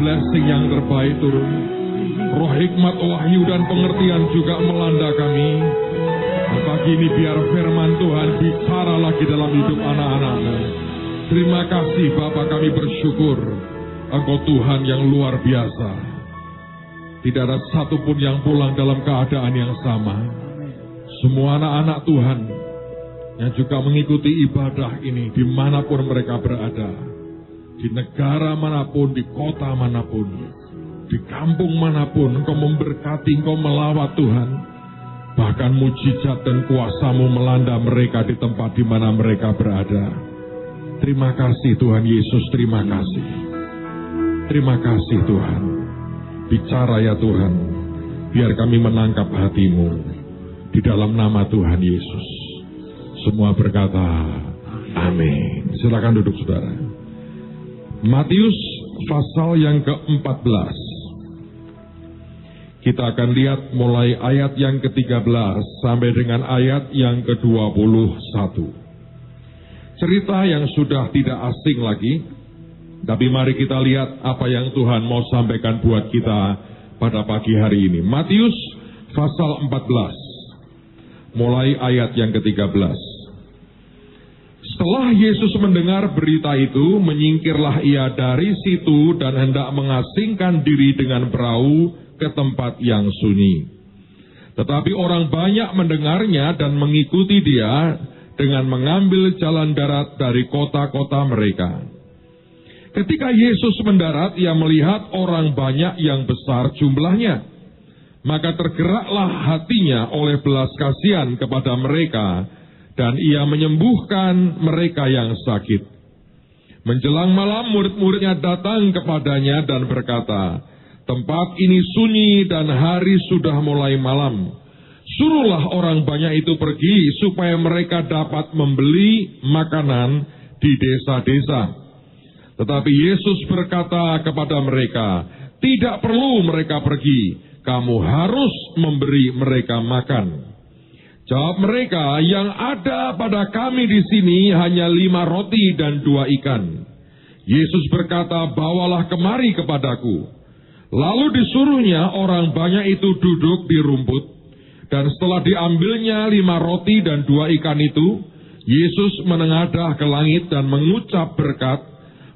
blessing yang terbaik turun. Roh hikmat, wahyu, dan pengertian juga melanda kami. Dan pagi ini biar firman Tuhan bicara lagi dalam hidup anak-anak-Mu. Terima kasih Bapa, kami bersyukur Engkau Tuhan yang luar biasa. Tidak ada satupun yang pulang dalam keadaan yang sama. Semua anak-anak Tuhan yang juga mengikuti ibadah ini dimanapun mereka berada, di negara manapun, di kota manapun, di kampung manapun, Engkau memberkati, Engkau melawat Tuhan. Bahkan mujizat dan kuasa-Mu melanda mereka di tempat di mana mereka berada. Terima kasih Tuhan Yesus, terima kasih. Terima kasih Tuhan. Bicara ya Tuhan, biar kami menangkap hati-Mu di dalam nama Tuhan Yesus. Semua berkata, amin. Silakan duduk saudara. Matius pasal yang ke-14. Kita akan lihat mulai ayat yang ke-13 sampai dengan ayat yang ke-21. Cerita yang sudah tidak asing lagi, tapi mari kita lihat apa yang Tuhan mau sampaikan buat kita pada pagi hari ini. Matius pasal 14, mulai ayat yang ke-13. Setelah Yesus mendengar berita itu, menyingkirlah ia dari situ dan hendak mengasingkan diri dengan perahu ke tempat yang sunyi. Tetapi orang banyak mendengarnya dan mengikuti dia dengan mengambil jalan darat dari kota-kota mereka. Ketika Yesus mendarat, ia melihat orang banyak yang besar jumlahnya. Maka tergeraklah hatinya oleh belas kasihan kepada mereka, dan ia menyembuhkan mereka yang sakit. Menjelang malam, murid-muridnya datang kepadanya dan berkata, tempat ini sunyi dan hari sudah mulai malam. Suruhlah orang banyak itu pergi supaya mereka dapat membeli makanan di desa-desa. Tetapi Yesus berkata kepada mereka, tidak perlu mereka pergi, kamu harus memberi mereka makan. Jawab mereka, yang ada pada kami di sini hanya 5 roti dan 2 ikan. Yesus berkata, bawalah kemari kepadaku. Lalu disuruhnya orang banyak itu duduk di rumput, dan setelah diambilnya 5 roti dan 2 ikan itu, Yesus menengadah ke langit dan mengucap berkat,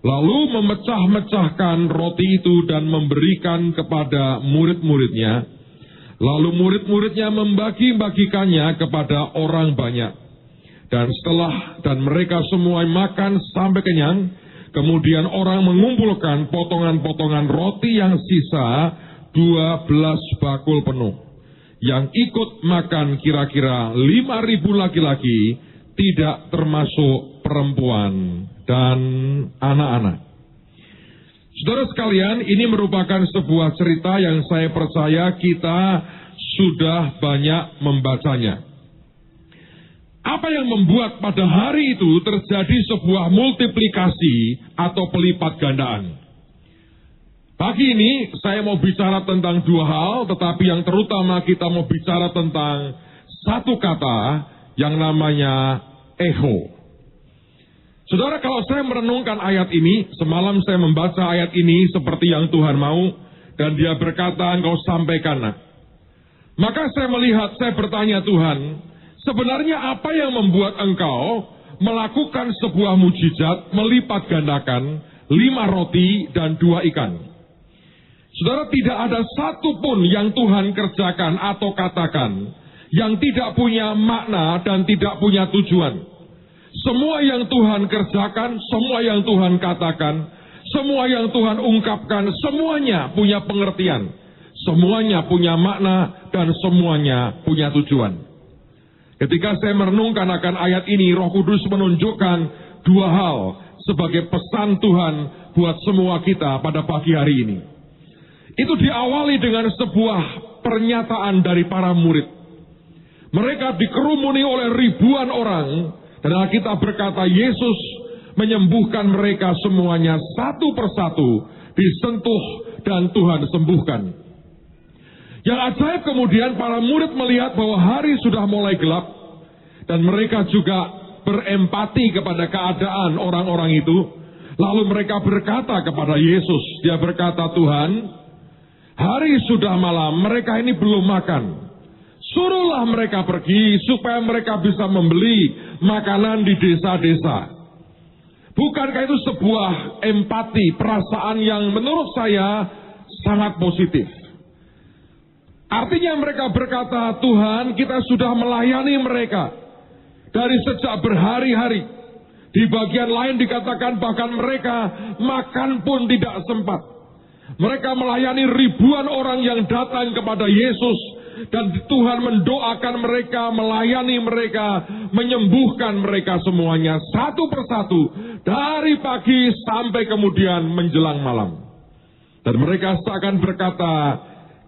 lalu memecah-mecahkan roti itu dan memberikan kepada murid-muridnya. Lalu murid-muridnya membagi-bagikannya kepada orang banyak. Dan mereka semua makan sampai kenyang. Kemudian orang mengumpulkan potongan-potongan roti yang sisa 12 bakul penuh. Yang ikut makan kira-kira 5.000 laki-laki, tidak termasuk perempuan dan anak-anak. Saudara sekalian, ini merupakan sebuah cerita yang saya percaya kita sudah banyak membacanya. Apa yang membuat pada hari itu terjadi sebuah multiplikasi atau pelipat gandaan? Pagi ini saya mau bicara tentang 2 hal, tetapi yang terutama kita mau bicara tentang satu kata yang namanya echo. Saudara, kalau saya merenungkan ayat ini, semalam saya membaca ayat ini seperti yang Tuhan mau, dan dia berkata, engkau sampaikan. Maka saya melihat, saya bertanya Tuhan, sebenarnya apa yang membuat engkau melakukan sebuah mujizat, melipat gandakan 5 roti dan 2 ikan? Saudara, tidak ada satupun yang Tuhan kerjakan atau katakan yang tidak punya makna dan tidak punya tujuan. Semua yang Tuhan kerjakan, semua yang Tuhan katakan, semua yang Tuhan ungkapkan, semuanya punya pengertian. Semuanya punya makna dan semuanya punya tujuan. Ketika saya merenungkan akan ayat ini, Roh Kudus menunjukkan 2 hal sebagai pesan Tuhan buat semua kita pada pagi hari ini. Itu diawali dengan sebuah pernyataan dari para murid. Mereka dikerumuni oleh ribuan orang. Dan Alkitab berkata Yesus menyembuhkan mereka semuanya satu persatu, disentuh dan Tuhan sembuhkan. Yang ajaib kemudian para murid melihat bahwa hari sudah mulai gelap dan mereka juga berempati kepada keadaan orang-orang itu. Lalu mereka berkata kepada Yesus, dia berkata, Tuhan, hari sudah malam, mereka ini belum makan. Suruhlah mereka pergi supaya mereka bisa membeli makanan di desa-desa. Bukankah itu sebuah empati, perasaan yang menurut saya sangat positif. Artinya mereka berkata, Tuhan, kita sudah melayani mereka dari sejak berhari-hari. Di bagian lain dikatakan bahkan mereka makan pun tidak sempat. Mereka melayani ribuan orang yang datang kepada Yesus. Dan Tuhan mendoakan mereka, melayani mereka, menyembuhkan mereka semuanya satu persatu. Dari pagi sampai kemudian menjelang malam. Dan mereka seakan berkata,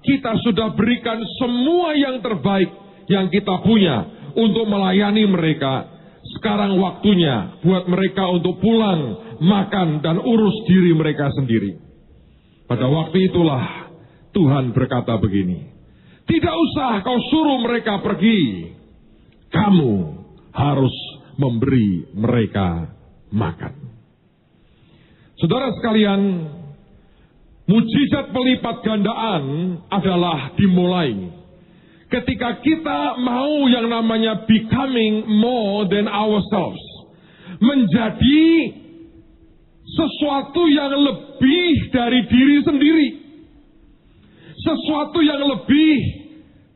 kita sudah berikan semua yang terbaik yang kita punya untuk melayani mereka. Sekarang waktunya buat mereka untuk pulang, makan, dan urus diri mereka sendiri. Pada waktu itulah Tuhan berkata begini, tidak usah kau suruh mereka pergi, kamu harus memberi mereka makan. Saudara sekalian, mujizat pelipat gandaan adalah dimulai ketika kita mau yang namanya becoming more than ourselves. Menjadi sesuatu yang lebih dari diri sendiri. Sesuatu yang lebih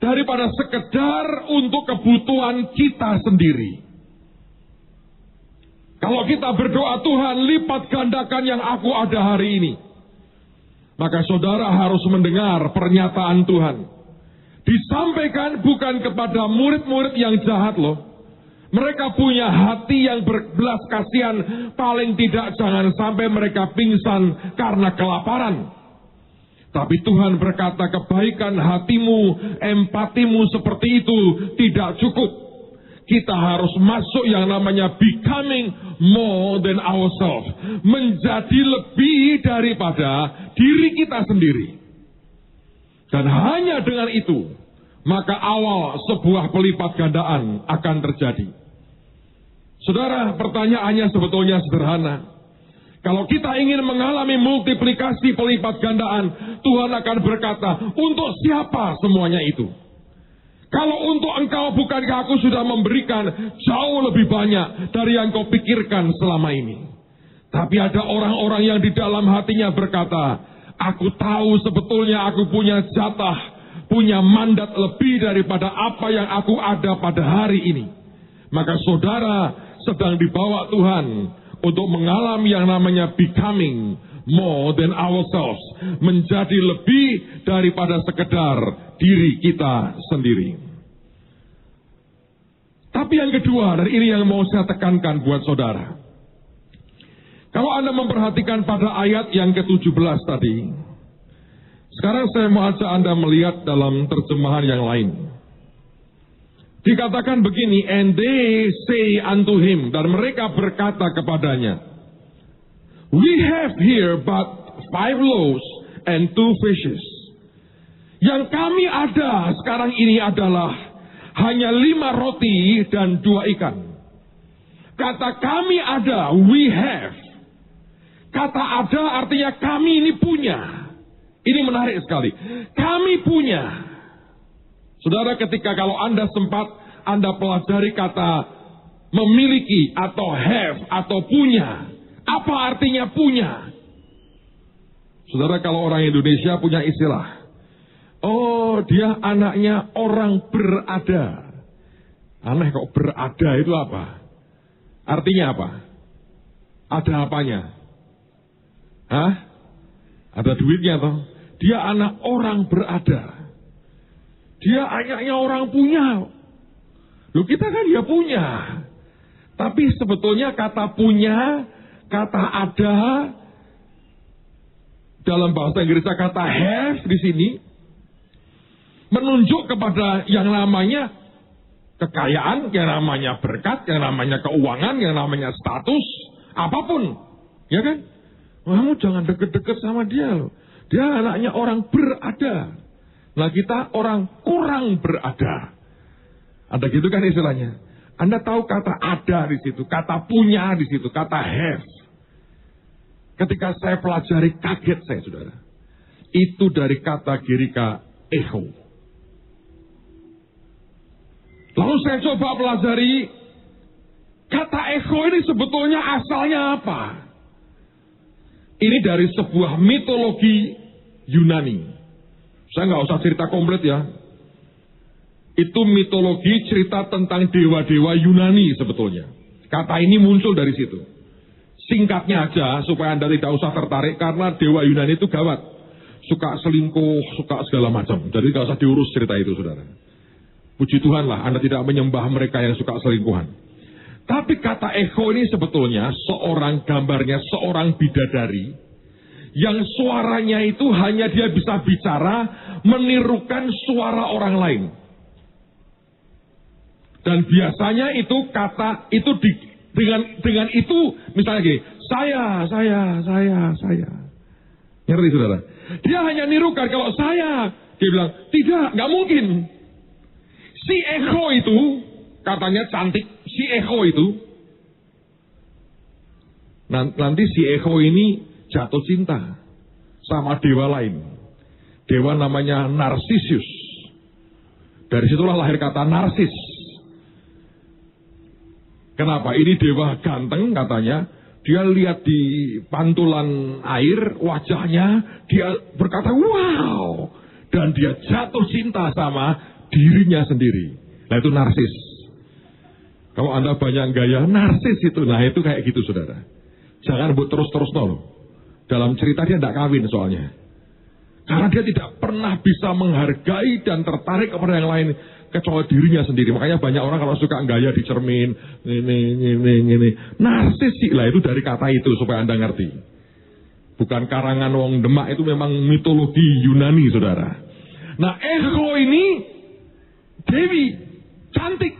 daripada sekedar untuk kebutuhan kita sendiri. Kalau kita berdoa, Tuhan lipat gandakan yang aku ada hari ini. Maka saudara harus mendengar pernyataan Tuhan. Disampaikan bukan kepada murid-murid yang jahat loh. Mereka punya hati yang berbelas kasihan. Paling tidak jangan sampai mereka pingsan karena kelaparan. Tapi Tuhan berkata kebaikan hatimu, empatimu seperti itu tidak cukup. Kita harus masuk yang namanya becoming more than ourselves. Menjadi lebih daripada diri kita sendiri. Dan hanya dengan itu, maka awal sebuah pelipat gandaan akan terjadi. Saudara, pertanyaannya sebetulnya sederhana. Kalau kita ingin mengalami multiplikasi pelipat gandaan, Tuhan akan berkata, untuk siapa semuanya itu? Kalau untuk engkau, bukankah aku sudah memberikan jauh lebih banyak dari yang kau pikirkan selama ini? Tapi ada orang-orang yang di dalam hatinya berkata, aku tahu sebetulnya aku punya jatah, punya mandat lebih daripada apa yang aku ada pada hari ini. Maka saudara sedang dibawa Tuhan untuk mengalami yang namanya becoming more than ourselves. Menjadi lebih daripada sekedar diri kita sendiri. Tapi yang kedua, dan ini yang mau saya tekankan buat saudara. Kalau Anda memperhatikan pada ayat yang ke-17 tadi. Sekarang saya mau ajak Anda melihat dalam terjemahan yang lain. Dikatakan begini, and they say unto him, dan mereka berkata kepadanya, we have here but 5 loaves and 2 fishes. Yang kami ada sekarang ini adalah hanya 5 roti dan 2 ikan. Kata kami ada, we have. Kata ada artinya kami ini punya. Ini menarik sekali. Kami punya. Saudara, ketika kalau Anda sempat Anda pelajari kata memiliki atau have atau punya. Apa artinya punya? Saudara, kalau orang Indonesia punya istilah. Oh, dia anaknya orang berada. Aneh kok berada itu apa? Artinya apa? Ada apanya? Hah? Ada duitnya toh? Dia anak orang berada. Dia anaknya orang punya. Loh, kita kan ya punya. Tapi sebetulnya kata punya, kata ada, dalam bahasa Inggrisnya kata have di sini, menunjuk kepada yang namanya kekayaan, yang namanya berkat, yang namanya keuangan, yang namanya status, apapun. Ya kan? Kamu jangan deket-deket sama dia loh. Dia anaknya orang berada. Nah, kita orang kurang berada. Ada gitu kan istilahnya. Anda tahu kata ada di situ, kata punya di situ, kata have. ketika saya pelajari kaget saya, saudara. Itu dari kata Girika echo. Lalu saya coba pelajari kata echo ini sebetulnya asalnya apa? Ini dari sebuah mitologi Yunani. Saya nggak usah cerita komplit ya. Itu mitologi cerita tentang dewa-dewa Yunani sebetulnya. Kata ini muncul dari situ. Singkatnya aja supaya Anda tidak usah tertarik karena dewa Yunani itu gawat. Suka selingkuh, suka segala macam. Jadi nggak usah diurus cerita itu, saudara. Puji Tuhan lah Anda tidak menyembah mereka yang suka selingkuhan. Tapi kata echo ini sebetulnya gambarnya seorang bidadari yang suaranya itu hanya dia bisa bicara menirukan suara orang lain. Dan biasanya itu kata itu dengan itu misalnya gini, saya. Ngerti saudara? Dia hanya nirukan kalau saya. Dia bilang, tidak, nggak mungkin. Si echo itu, katanya cantik, si echo itu. Nanti si echo ini jatuh cinta sama dewa lain. Dewa namanya Narsisus. Dari situlah lahir kata narsis. Kenapa? Ini dewa ganteng katanya. Dia lihat di pantulan air, wajahnya, dia berkata, wow. Dan dia jatuh cinta sama dirinya sendiri. Nah itu narsis. Kalau Anda banyak gaya narsis itu, nah itu kayak gitu saudara. Jangan buat terus-terus loh. Dalam cerita dia tidak kawin soalnya. Karena dia tidak pernah bisa menghargai dan tertarik kepada yang lain kecuali dirinya sendiri. Makanya banyak orang kalau suka gaya di cermin, ini. Narsis sih lah itu dari kata itu supaya Anda ngerti. Bukan karangan wong Demak, itu memang mitologi Yunani, saudara. Nah, echo ini dewi cantik.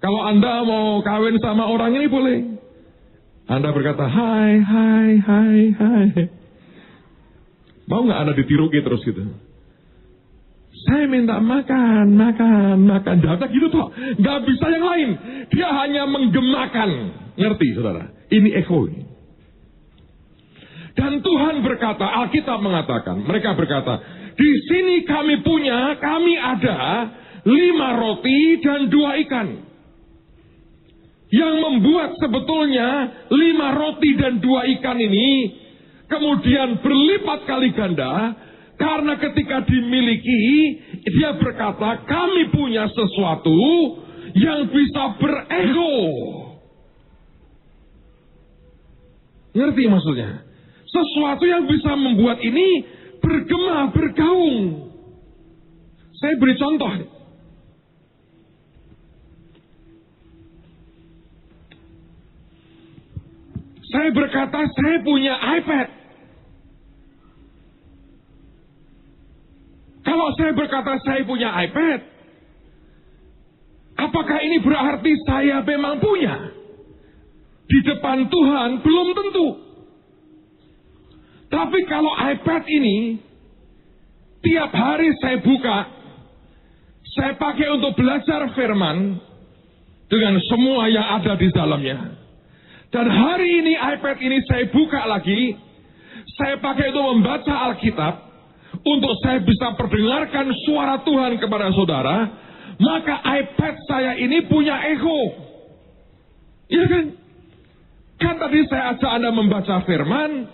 Kalau Anda mau kawin sama orang ini boleh. Anda berkata, hai. Mau nggak Anda ditiruki terus gitu? Saya minta makan. Data gitu toh. Nggak bisa yang lain. Dia hanya menggemakan. Ngerti saudara? Ini echo ini. Dan Tuhan berkata, Alkitab mengatakan, mereka berkata, di sini kami ada 5 roti dan 2 ikan. Yang membuat sebetulnya 5 roti dan 2 ikan ini kemudian berlipat kali ganda, karena ketika dimiliki, dia berkata, kami punya sesuatu yang bisa berecho. Ngerti maksudnya? Sesuatu yang bisa membuat ini bergema, bergaung. Saya beri contoh. Saya berkata, saya punya iPad. Kalau saya berkata saya punya iPad, apakah ini berarti saya memang punya? Di depan Tuhan belum tentu. Tapi kalau iPad ini tiap hari saya buka, saya pakai untuk belajar firman dengan semua yang ada di dalamnya. Dan hari ini iPad ini saya buka lagi, saya pakai untuk membaca Alkitab, untuk saya bisa perdengarkan suara Tuhan kepada saudara, maka iPad saya ini punya echo. Iya kan? Kan tadi saya ajak Anda membaca firman,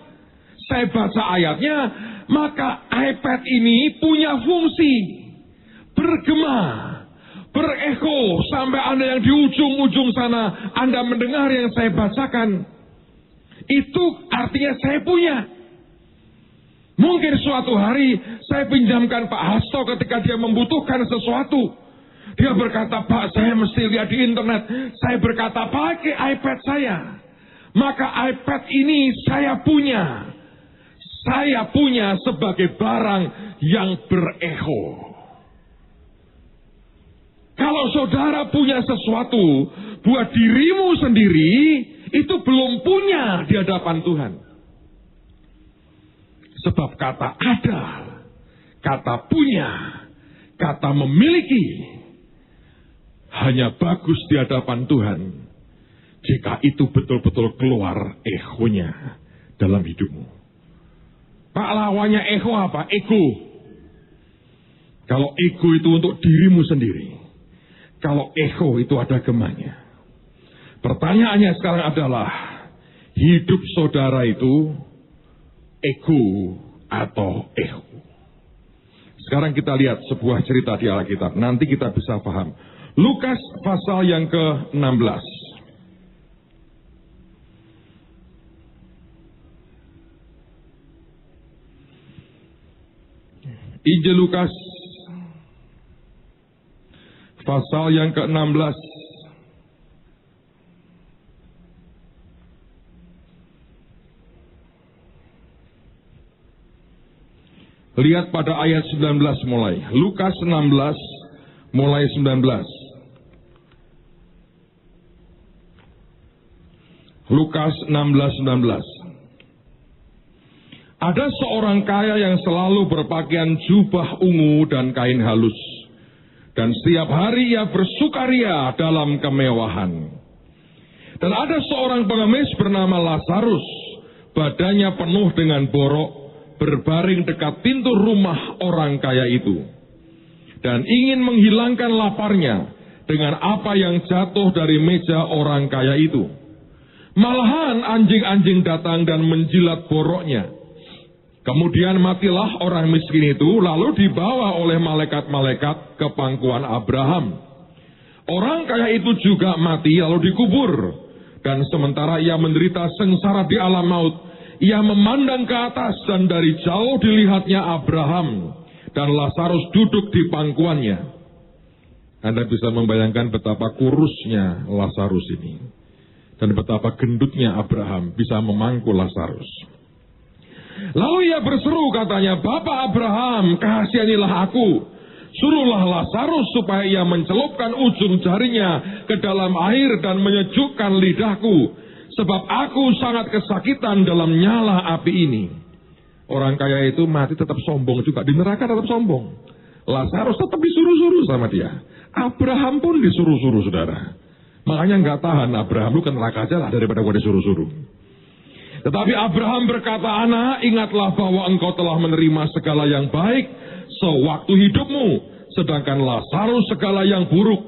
saya baca ayatnya, maka iPad ini punya fungsi bergema, berecho sampai Anda yang di ujung-ujung sana, Anda mendengar yang saya bacakan. Itu artinya saya punya. Mungkin suatu hari saya pinjamkan Pak Hasto ketika dia membutuhkan sesuatu. Dia berkata, Pak, saya mesti lihat di internet. Saya berkata, pakai iPad saya. Maka iPad ini saya punya. Saya punya sebagai barang yang berecho. Kalau saudara punya sesuatu buat dirimu sendiri, itu belum punya di hadapan Tuhan. Sebab kata ada, kata punya, kata memiliki hanya bagus di hadapan Tuhan jika itu betul-betul keluar egonya dalam hidupmu. Pak, lawannya ego apa? Ego. Kalau ego itu untuk dirimu sendiri, kalau ego itu ada gemanya. Pertanyaannya sekarang adalah, hidup saudara itu ego atau ego? Sekarang kita lihat sebuah cerita di Alkitab. Nanti kita bisa paham. Lukas pasal yang ke-16. Injil Lukas pasal yang ke-16. Lihat pada ayat 19 mulai. Lukas 16 mulai 19. Lukas 16:19. Ada seorang kaya yang selalu berpakaian jubah ungu dan kain halus. Dan setiap hari ia bersukaria dalam kemewahan. Dan ada seorang pengemis bernama Lazarus, badannya penuh dengan borok, berbaring dekat pintu rumah orang kaya itu, dan ingin menghilangkan laparnya dengan apa yang jatuh dari meja orang kaya itu. Malahan anjing-anjing datang dan menjilat boroknya. Kemudian matilah orang miskin itu, lalu dibawa oleh malaikat-malaikat ke pangkuan Abraham. Orang kaya itu juga mati lalu dikubur, dan sementara ia menderita sengsara di alam maut, ia memandang ke atas dan dari jauh dilihatnya Abraham dan Lazarus duduk di pangkuannya. Anda bisa membayangkan betapa kurusnya Lazarus ini dan betapa gendutnya Abraham bisa memangku Lazarus. Lalu ia berseru, katanya, "Bapa Abraham, kasihanilah aku. Suruhlah Lazarus supaya ia mencelupkan ujung jarinya ke dalam air dan menyejukkan lidahku, sebab aku sangat kesakitan dalam nyala api ini." Orang kaya itu mati tetap sombong juga. Di neraka tetap sombong. Lazarus tetap disuruh-suruh sama dia. Abraham pun disuruh-suruh, saudara. Makanya nggak tahan Abraham, lu ke neraka aja lah daripada gua disuruh-suruh. Tetapi Abraham berkata, "Anak, ingatlah bahwa engkau telah menerima segala yang baik sewaktu hidupmu, sedangkan Lazarus segala yang buruk.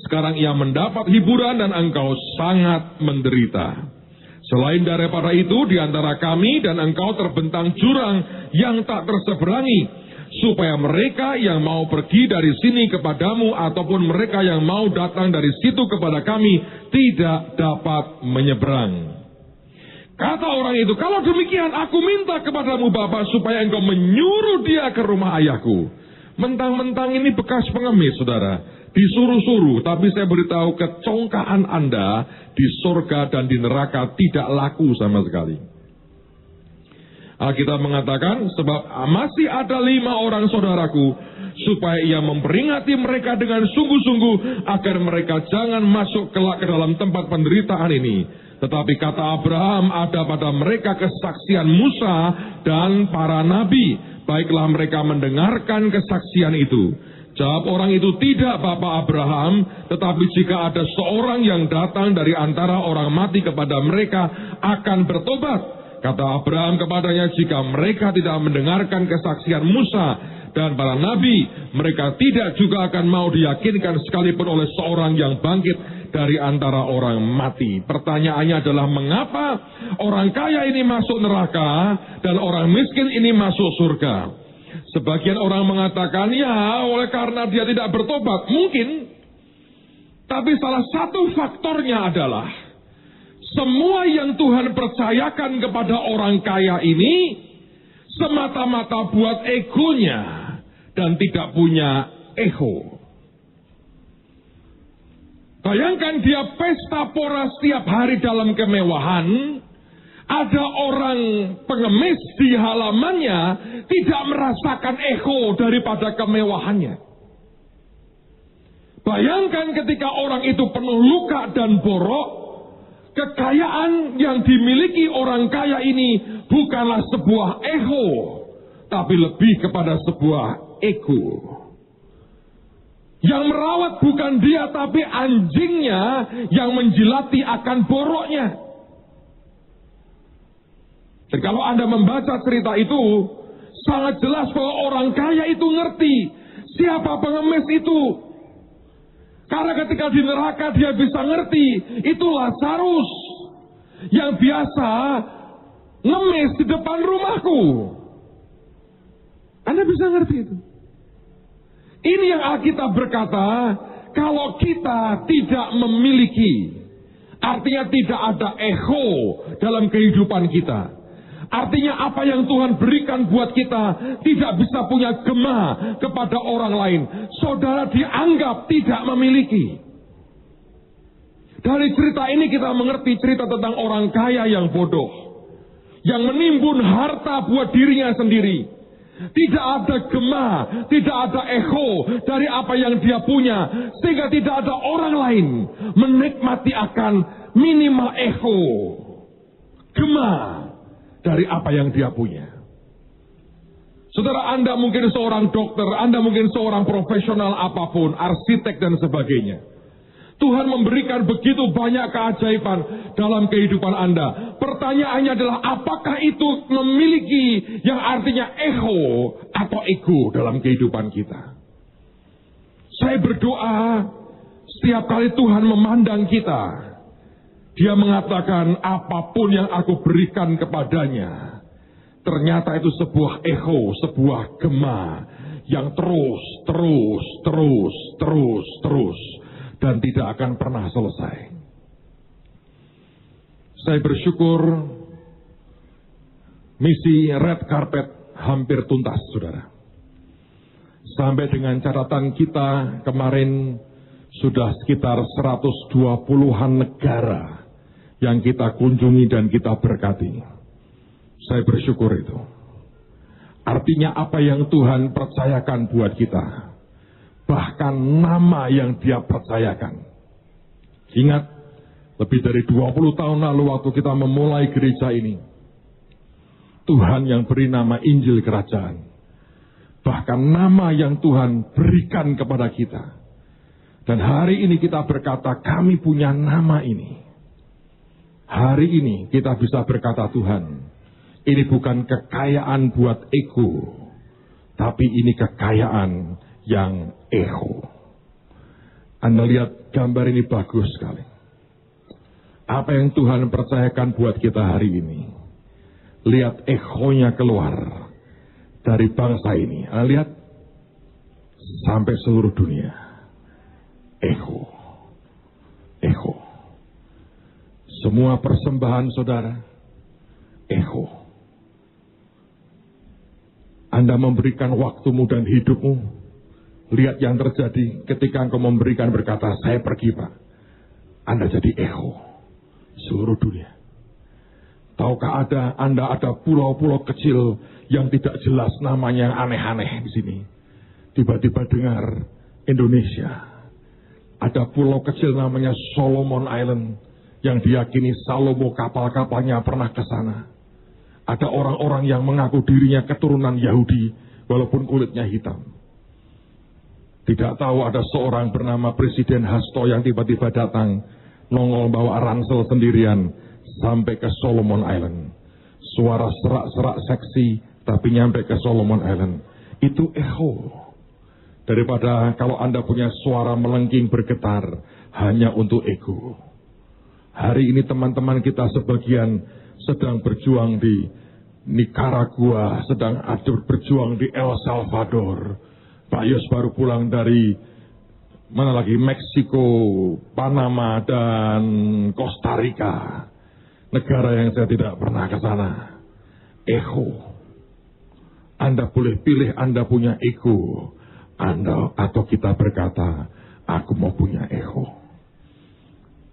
Sekarang ia mendapat hiburan dan engkau sangat menderita. Selain daripada itu, di antara kami dan engkau terbentang jurang yang tak terseberangi, supaya mereka yang mau pergi dari sini kepadamu ataupun mereka yang mau datang dari situ kepada kami tidak dapat menyeberang." Kata orang itu, "Kalau demikian aku minta kepadamu Bapa supaya engkau menyuruh dia ke rumah ayahku." Mentang-mentang ini bekas pengemis, saudara. Disuruh-suruh, tapi saya beritahu kecongkaan Anda di surga dan di neraka tidak laku sama sekali. Alkitab mengatakan, sebab masih ada 5 orang saudaraku, supaya ia memperingati mereka dengan sungguh-sungguh, agar mereka jangan masuk kelak ke dalam tempat penderitaan ini. Tetapi kata Abraham, ada pada mereka kesaksian Musa dan para nabi. Baiklah mereka mendengarkan kesaksian itu. Jawab orang itu, "Tidak, Bapak Abraham, tetapi jika ada seorang yang datang dari antara orang mati kepada mereka akan bertobat." Kata Abraham kepadanya, "Jika mereka tidak mendengarkan kesaksian Musa dan para nabi, mereka tidak juga akan mau diyakinkan sekalipun oleh seorang yang bangkit dari antara orang mati." Pertanyaannya adalah, mengapa orang kaya ini masuk neraka dan orang miskin ini masuk surga? Sebagian orang mengatakan, ya oleh karena dia tidak bertobat. Mungkin. Tapi salah satu faktornya adalah, semua yang Tuhan percayakan kepada orang kaya ini semata-mata buat egonya dan tidak punya ego. Bayangkan dia pesta pora setiap hari dalam kemewahan. Ada orang pengemis di halamannya tidak merasakan ego daripada kemewahannya. Bayangkan ketika orang itu penuh luka dan borok, kekayaan yang dimiliki orang kaya ini bukanlah sebuah ego, tapi lebih kepada sebuah ego. Yang merawat bukan dia, tapi anjingnya yang menjilati akan boroknya. Dan kalau Anda membaca cerita itu, sangat jelas bahwa orang kaya itu ngerti siapa pengemis itu. Karena ketika di neraka dia bisa ngerti, itu Lazarus yang biasa ngemis di depan rumahku. Anda bisa ngerti itu. Ini yang Alkitab berkata, kalau kita tidak memiliki, artinya tidak ada echo dalam kehidupan kita. Artinya apa yang Tuhan berikan buat kita tidak bisa punya gema kepada orang lain. Saudara dianggap tidak memiliki. Dari cerita ini kita mengerti cerita tentang orang kaya yang bodoh, yang menimbun harta buat dirinya sendiri. Tidak ada gema, tidak ada echo dari apa yang dia punya, sehingga tidak ada orang lain menikmati akan minimal echo, gema dari apa yang dia punya. Saudara, Anda mungkin seorang dokter, Anda mungkin seorang profesional apapun, arsitek dan sebagainya. Tuhan memberikan begitu banyak keajaiban dalam kehidupan Anda. Pertanyaannya adalah, apakah itu memiliki yang artinya echo atau ego dalam kehidupan kita? Saya berdoa setiap kali Tuhan memandang kita, Dia mengatakan apapun yang aku berikan kepadanya, ternyata itu sebuah echo, sebuah gema yang terus dan tidak akan pernah selesai. Saya bersyukur misi red carpet hampir tuntas, saudara. Sampai dengan catatan kita kemarin sudah sekitar 120-an negara yang kita kunjungi dan kita berkati. Saya bersyukur itu. Artinya apa yang Tuhan percayakan buat kita, bahkan nama yang Dia percayakan. Ingat, lebih dari 20 tahun lalu waktu kita memulai gereja ini, Tuhan yang beri nama Injil Kerajaan. Bahkan nama yang Tuhan berikan kepada kita. Dan hari ini kita berkata, kami punya nama ini. Hari ini kita bisa berkata, Tuhan, ini bukan kekayaan buat ego, tapi ini kekayaan yang echo. Anda lihat gambar ini bagus sekali. Apa yang Tuhan percayakan buat kita hari ini. Lihat echonya keluar dari bangsa ini. Anda lihat sampai seluruh dunia. Echo. Echo. Semua persembahan saudara, echo. Anda memberikan waktumu dan hidupmu. Lihat yang terjadi ketika engkau memberikan berkata, saya pergi Pak. Anda jadi echo seluruh dunia. Tahukah Anda ada pulau-pulau kecil yang tidak jelas namanya, yang aneh-aneh di sini. Tiba-tiba dengar Indonesia. Ada pulau kecil namanya Solomon Island yang diyakini Salomo kapal-kapalnya pernah ke sana. Ada orang-orang yang mengaku dirinya keturunan Yahudi walaupun kulitnya hitam. Tidak tahu ada seorang bernama Presiden Hasto yang tiba-tiba datang, nongol bawa ransel sendirian sampai ke Solomon Island. Suara serak-serak seksi, tapi nyampe ke Solomon Island. Itu echo. Daripada kalau Anda punya suara melengking bergetar hanya untuk ego. Hari ini teman-teman kita sebagian sedang berjuang di Nicaragua, sedang berjuang di El Salvador. Pak Yos baru pulang dari mana lagi, Meksiko, Panama, dan Costa Rica. Negara yang saya tidak pernah ke sana. Echo. Anda boleh pilih Anda punya ego, Anda atau kita berkata, aku mau punya echo.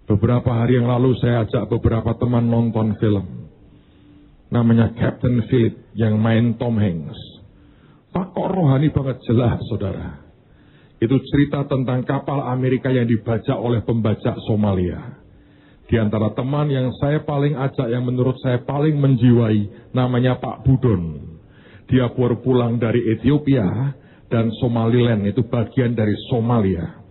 Beberapa hari yang lalu saya ajak beberapa teman nonton film. Namanya Captain Phillip yang main Tom Hanks. Pak, kok rohani banget, jelas saudara. Itu cerita tentang kapal Amerika yang dibajak oleh pembajak Somalia. Di antara teman yang saya paling ajak, yang menurut saya paling menjiwai, namanya Pak Budon. Dia baru pulang dari Ethiopia, dan Somaliland, itu bagian dari Somalia.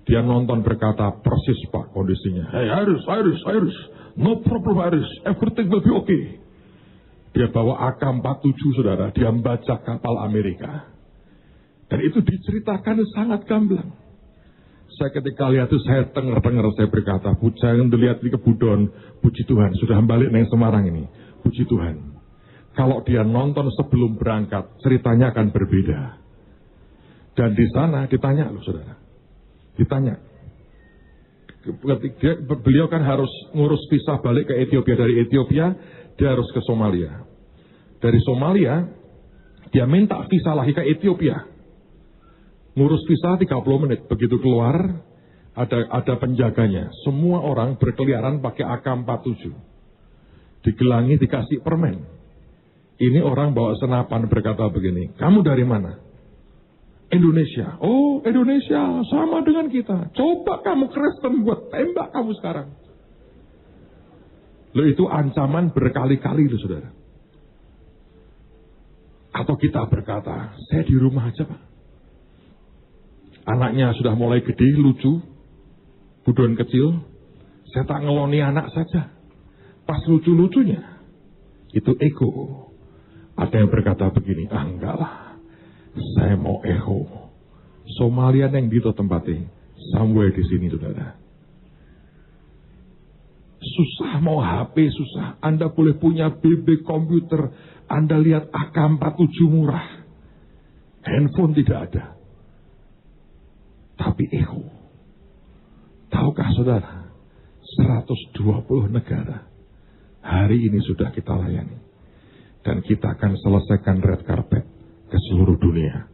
Dia nonton berkata, persis Pak kondisinya. Hey Iris, no problem Iris, everything will be okay. Dia bawa AK-47 saudara, dia membaca kapal Amerika. Dan itu diceritakan sangat gamblang. Saya ketika lihat itu saya dengar, saya berkata, jangan dilihat di Kebudon, puji Tuhan, sudah balik nih Semarang ini, puji Tuhan. Kalau dia nonton sebelum berangkat, ceritanya akan berbeda. Dan di sana ditanya loh saudara, ditanya. Beliau kan harus ngurus visa balik ke Ethiopia, dari Ethiopia dia harus ke Somalia. Dari Somalia, dia minta visa lagi ke Ethiopia. Ngurus visa 30 menit, begitu keluar, ada penjaganya. Semua orang berkeliaran pakai AK-47. Digelangi, dikasih permen. Ini orang bawa senapan berkata begini, kamu dari mana? Indonesia. Oh, Indonesia sama dengan kita. Coba kamu Kristen, buat tembak kamu sekarang. Loh, itu ancaman berkali-kali loh saudara. Atau kita berkata, saya di rumah aja Pak. Anaknya sudah mulai gede, lucu, budon kecil, saya tak ngeloni anak saja. Pas lucu-lucunya, itu ego. Ada yang berkata begini, enggak lah, saya mau ego. Somalia yang gitu tempatnya, somewhere di sini saudara. Susah mau HP, susah. Anda boleh punya BB komputer, Anda lihat AK-47 murah. Handphone tidak ada. Tapi ego. Tahukah saudara, 120 negara hari ini sudah kita layani. Dan kita akan selesaikan red carpet ke seluruh dunia.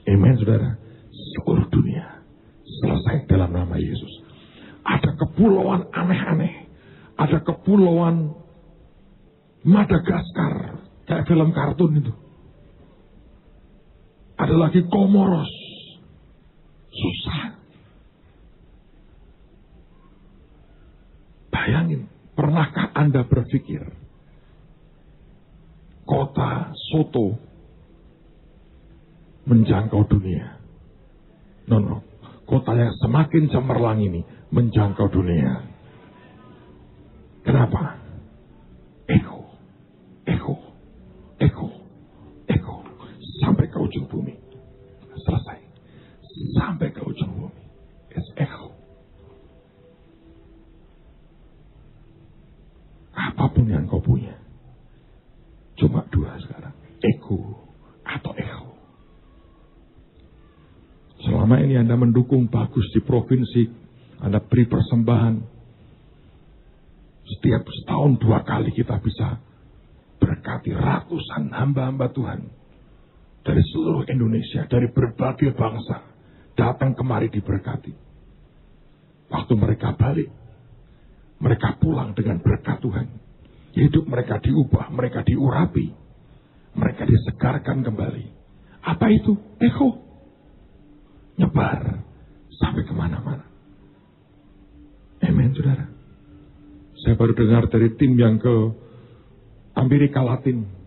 Amen saudara. Seluruh dunia. Selesai dalam nama Yesus. Ada kepulauan aneh-aneh. Ada kepulauan Madagaskar. Kayak film kartun itu. Ada lagi Komoros. Susah. Bayangin, pernahkah Anda berpikir kota Soto menjangkau dunia? No. Kota yang semakin cemerlang ini menjangkau dunia. Kenapa? Ego. Sampai ke ujung bumi. Selesai. Sampai ke ujung bumi. It's ego. Apapun yang kau punya, cuma dua sekarang. Ego atau ego. Selama ini Anda mendukung bagus di provinsi, Anda beri persembahan. Setiap setahun 2 kali kita bisa berkati ratusan hamba-hamba Tuhan. Dari seluruh Indonesia, dari berbagai bangsa, datang kemari diberkati. Waktu mereka balik, mereka pulang dengan berkat Tuhan. Hidup mereka diubah, mereka diurapi, mereka disegarkan kembali. Apa itu? Ego. Nyebar sampai kemana-mana. Amen, saudara. Saya baru dengar dari tim yang ke Amerika Latin.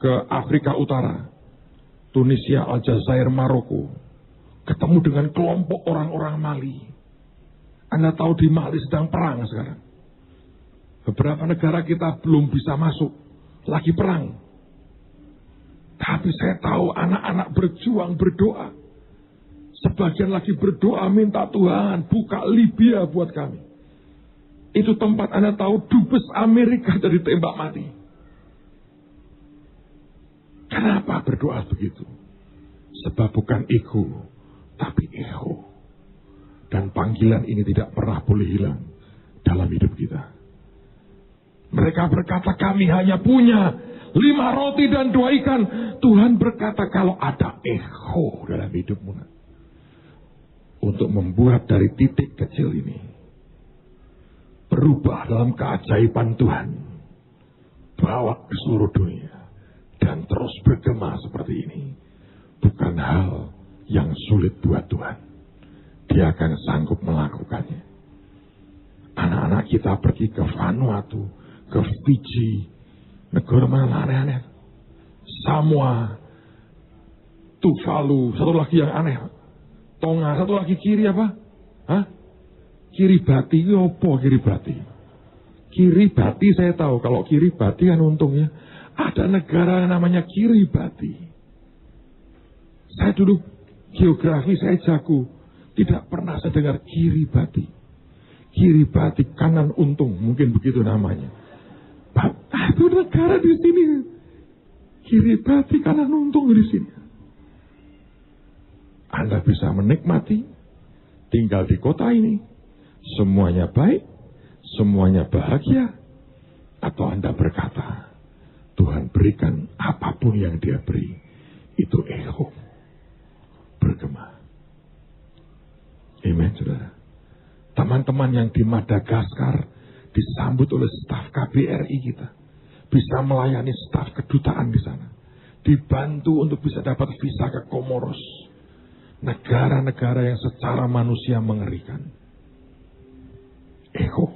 Ke Afrika Utara, Tunisia, Aljazair, Maroko. Ketemu dengan kelompok orang-orang Mali. Anda tahu di Mali sedang perang sekarang. Beberapa negara kita belum bisa masuk, lagi perang. Tapi saya tahu anak-anak berjuang, berdoa. Sebagian lagi berdoa minta Tuhan buka Libya buat kami. Itu tempat Anda tahu dubes Amerika dari tembak mati. Kenapa berdoa begitu? Sebab bukan ego, tapi ego. Dan panggilan ini tidak pernah boleh hilang dalam hidup kita. Mereka berkata kami hanya punya 5 roti dan 2 ikan. Tuhan berkata kalau ada ego dalam hidupmu, untuk membuat dari titik kecil ini berubah dalam keajaiban Tuhan, bawa ke seluruh dunia dan terus bergema seperti ini, bukan hal yang sulit buat Tuhan. Dia akan sanggup melakukannya. Anak-anak kita pergi ke Vanuatu, ke Fiji, negara mana aneh-aneh, Samoa, Tuvalu, satu lagi yang aneh. Tonga, satu lagi kiri apa? Hah? Kiribati, itu apa Kiribati? Kiribati saya tahu, kalau Kiribati kan untungnya ada negara yang namanya Kiribati. Saya dulu geografi saya jago, tidak pernah saya dengar Kiribati. Kiribati kanan untung, mungkin begitu namanya. Itu negara di sini. Kiribati kanan untung di sini. Anda bisa menikmati tinggal di kota ini. Semuanya baik, semuanya bahagia. Atau Anda berkata, Tuhan berikan apapun yang Dia beri. Itu echo. Bergema. Amen, saudara. Teman-teman yang di Madagaskar disambut oleh staf KBRI kita. Bisa melayani staf kedutaan di sana. Dibantu untuk bisa dapat visa ke Komoros. Negara-negara yang secara manusia mengerikan. Echo.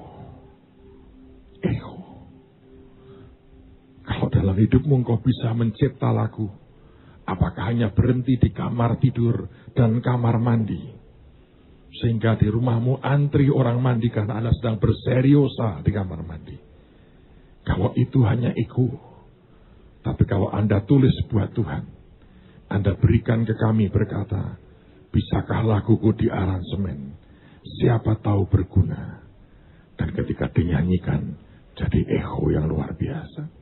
Kalau dalam hidupmu engkau bisa mencipta lagu, apakah hanya berhenti di kamar tidur dan kamar mandi? Sehingga di rumahmu antri orang mandi karena Anda sedang berseriosa di kamar mandi. Kalau itu hanya ego. Tapi kalau Anda tulis buat Tuhan, Anda berikan ke kami berkata, bisakah laguku di aransemen? Siapa tahu berguna. Dan ketika dinyanyikan, jadi echo yang luar biasa.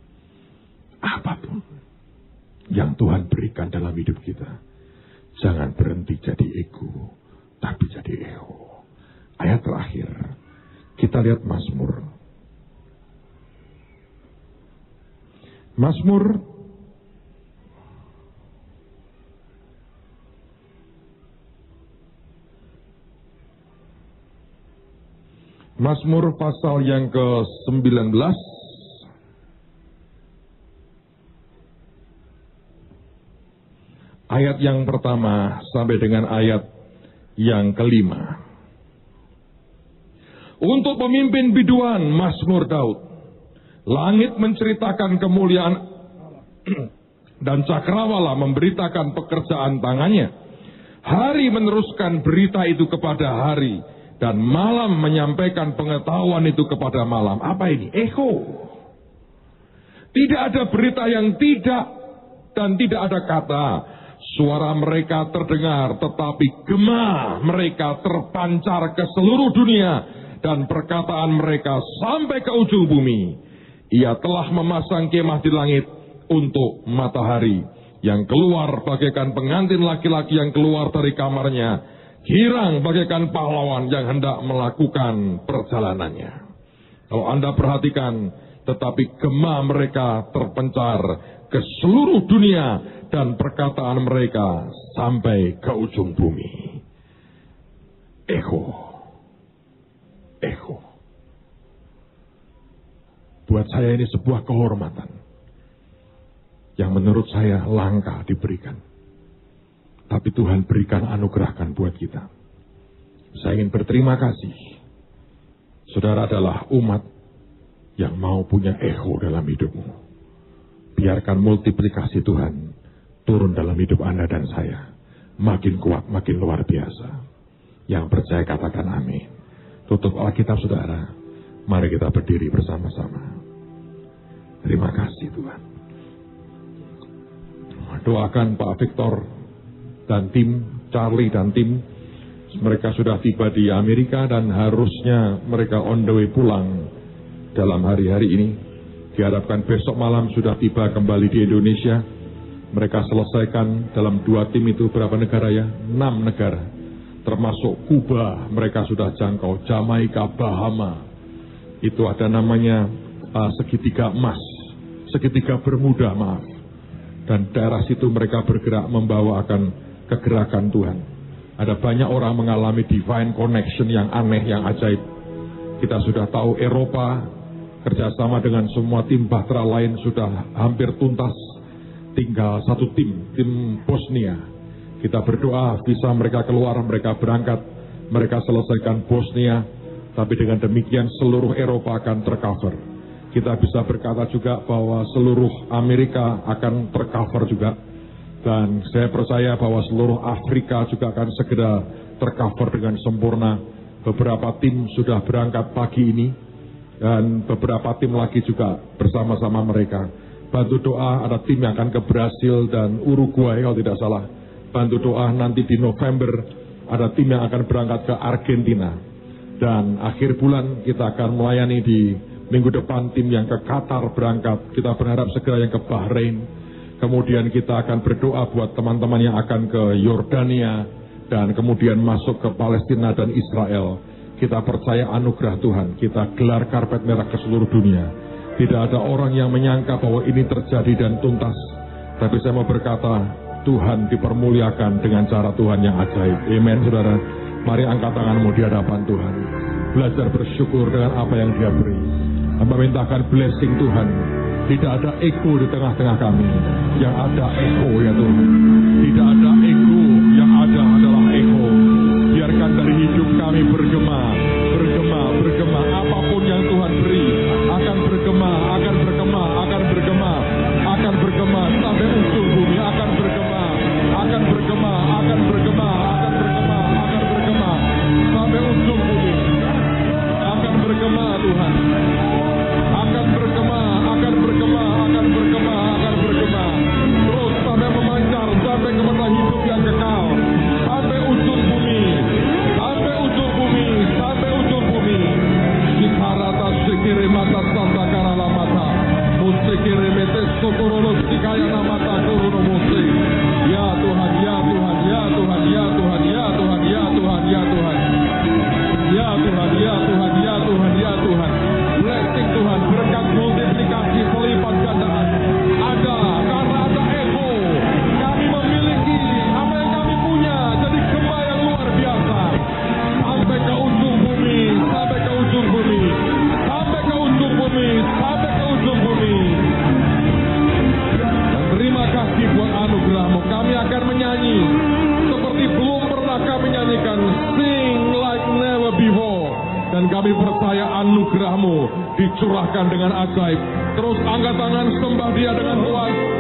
Apapun yang Tuhan berikan dalam hidup kita, jangan berhenti jadi ego, tapi jadi echo. Ayat terakhir, kita lihat Mazmur. Mazmur pasal yang ke-19. Ayat yang pertama sampai dengan ayat yang kelima. Untuk pemimpin biduan, Mazmur Daud. Langit menceritakan kemuliaan dan cakrawala memberitakan pekerjaan tangannya. Hari meneruskan berita itu kepada hari dan malam menyampaikan pengetahuan itu kepada malam. Apa ini? Echo. Tidak ada berita yang tidak dan tidak ada kata. Suara mereka terdengar, tetapi gema mereka terpancar ke seluruh dunia dan perkataan mereka sampai ke ujung bumi. Ia telah memasang kemah di langit untuk matahari yang keluar bagaikan pengantin laki-laki yang keluar dari kamarnya, girang bagaikan pahlawan yang hendak melakukan perjalanannya. Kalau Anda perhatikan, tetapi gema mereka terpencar ke seluruh dunia dan perkataan mereka sampai ke ujung bumi. Echo. Buat saya ini sebuah kehormatan yang menurut saya langka diberikan. Tapi Tuhan berikan, anugerahkan buat kita. Saya ingin berterima kasih. Saudara adalah umat yang mau punya echo dalam hidupmu. Biarkan multiplikasi Tuhan turun dalam hidup Anda dan saya. Makin kuat, makin luar biasa. Yang percaya katakan amin. Tutup Alkitab saudara. Mari kita berdiri bersama-sama. Terima kasih Tuhan. Doakan Pak Victor dan tim, Charlie dan tim. Mereka sudah tiba di Amerika dan harusnya mereka on the way pulang dalam hari-hari ini. Diharapkan besok malam sudah tiba kembali di Indonesia. Mereka selesaikan dalam 2 tim itu berapa negara ya? 6 negara. Termasuk Kuba mereka sudah jangkau. Jamaika, Bahama. Itu ada namanya segitiga emas. Segitiga Bermuda, maaf. Dan daerah situ mereka bergerak membawakan kegerakan Tuhan. Ada banyak orang mengalami divine connection yang aneh, yang ajaib. Kita sudah tahu Eropa kerjasama dengan semua tim Bahtera lain sudah hampir tuntas. Tinggal 1 tim Bosnia. Kita berdoa visa mereka keluar, mereka berangkat, mereka selesaikan Bosnia. Tapi dengan demikian seluruh Eropa akan tercover. Kita bisa berkata juga bahwa seluruh Amerika akan tercover juga. Dan saya percaya bahwa seluruh Afrika juga akan segera tercover dengan sempurna. Beberapa tim sudah berangkat pagi ini, dan beberapa tim lagi juga bersama-sama mereka. Bantu doa, ada tim yang akan ke Brasil dan Uruguay kalau tidak salah. Bantu doa nanti di November ada tim yang akan berangkat ke Argentina. Dan akhir bulan kita akan melayani di minggu depan tim yang ke Qatar berangkat. Kita berharap segera yang ke Bahrain. Kemudian kita akan berdoa buat teman-teman yang akan ke Yordania dan kemudian masuk ke Palestina dan Israel. Kita percaya anugerah Tuhan, kita gelar karpet merah ke seluruh dunia. Tidak ada orang yang menyangka bahwa ini terjadi dan tuntas. Tapi saya mau berkata, Tuhan dipermuliakan dengan cara Tuhan yang ajaib. Amen, saudara. Mari angkat tanganmu di hadapan Tuhan. Belajar bersyukur dengan apa yang Dia beri. Hamba mintakan blessing Tuhan. Tidak ada ego di tengah-tengah kami. Yang ada ego ya Tuhan. Tidak ada ego, yang ada adalah ego. Biarkan dari hidup kami bergema, bergema, bergema. Apapun yang Tuhan beri akan bergema, akan bergema, akan bergema, akan bergema sampai ujung bumi, akan bergema, akan bergema, akan bergema, akan bergema, akan bergema sampai ujung bumi. Akan bergema Tuhan. Akan bergema, akan bergema, akan bergema, akan bergema. Terus sampai memancar, sampai kepada hidup yang kekal. Sampai ujung bumi, sampai ujung bumi, sampai ujung bumi. Sikarata sikiri mata santa karala mata. Musikiri metes sokorolos sikayana mata kuruno musik. Ya Tuhan, ya Tuhan, ya Tuhan, ya Tuhan, ya Tuhan, ya Tuhan, ya Tuhan. Ya Tuhan, ya Tuhan, ya Tuhan, ya Tuhan. Blessing Tuhan, berkat multiplikasi pelipat gandaan. Ada, karena ada ego. Kami memiliki apa yang kami punya, jadi gema yang luar biasa. Sampai ke ujung bumi, sampai ke ujung bumi, sampai ke ujung bumi, sampai ke ujung bumi. Dan terima kasih buat anugerah-Mu. Kami akan menyanyi seperti belum pernah kami nyanyikan. Sing like never before. Dan kami percaya anugerah-Mu dicurahkan dengan ajaib. Terus angkat tangan, sembah Dia dengan puas.